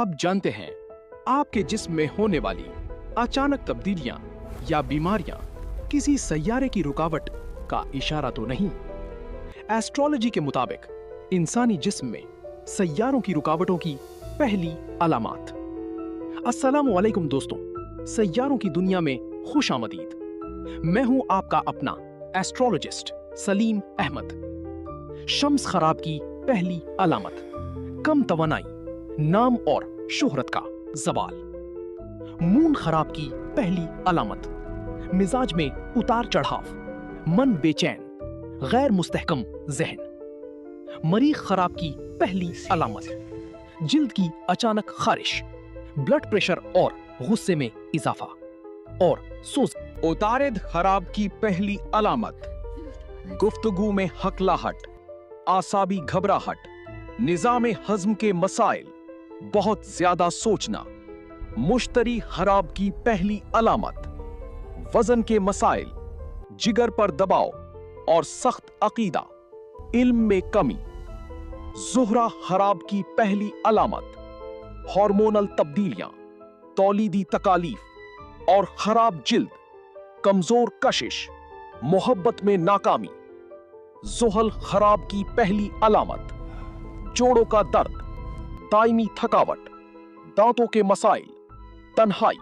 आप जानते हैं आपके जिस्म में होने वाली अचानक तब्दीलियां या बीमारियां किसी सैयारे की रुकावट का इशारा तो नहीं। एस्ट्रोलॉजी के मुताबिक इंसानी जिस्म में सैयारों की रुकावटों की पहली अलामात। अस्सलामु अलैकुम दोस्तों, सैयारों की दुनिया में खुश आमदीद। मैं हूं आपका अपना एस्ट्रोलॉजिस्ट सलीम अहमद। शम्स खराब की पहली अलामत, कम तवानाई, नाम और शोहरत का जवाल। मून खराब की पहली अलामत, मिजाज में उतार चढ़ाव, मन बेचैन, गैर मुस्तहकम जहन। मरीख खराब की पहली अलामत, जिल्द की अचानक खारिश, ब्लड प्रेशर और गुस्से में इजाफा और सोज। उतारिद खराब की पहली अलामत, गुफ्तगू में हकलाहट, आसाबी घबराहट, निजाम हज़्म के मसाइल, बहुत ज्यादा सोचना। मुश्तरी खराब की पहली अलामत, वजन के मसाइल, जिगर पर दबाव और सख्त अकीदा, इल्म में कमी। ज़ुहरा खराब की पहली अलामत, हार्मोनल तब्दीलियां, तौलीदी तकालीफ और खराब जिल्द, कमजोर कशिश, मोहब्बत में नाकामी। ज़ुहल खराब की पहली अलामत, जोड़ों का दर्द, दायमी थकावट, दांतों के मसाइल, तन्हाई।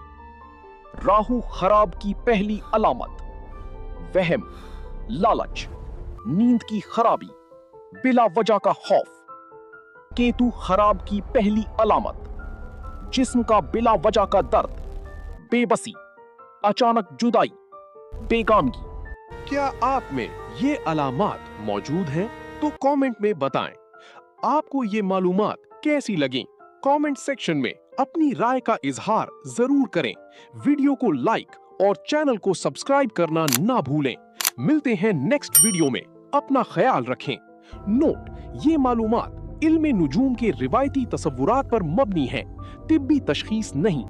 राहु खराब की पहली अलामत, वहम, लालच, नींद की खराबी, बिला वजह का खौफ। केतु खराब की पहली अलामत, जिस्म का बिला वजह का दर्द, बेबसी, अचानक जुदाई, बेगानगी। क्या आप में ये अलामात मौजूद हैं? तो कमेंट में बताएं। आपको ये मालूमात कैसी लगी? कमेंट सेक्शन में अपनी राय का इजहार जरूर करें। वीडियो को लाइक और चैनल को सब्सक्राइब करना ना भूलें। मिलते हैं नेक्स्ट वीडियो में। अपना ख्याल रखें। नोट: ये मालूमात इल्मे नुजूम के रिवायती तसव्वुरात पर मबनी है, तिब्बी तशखीस नहीं।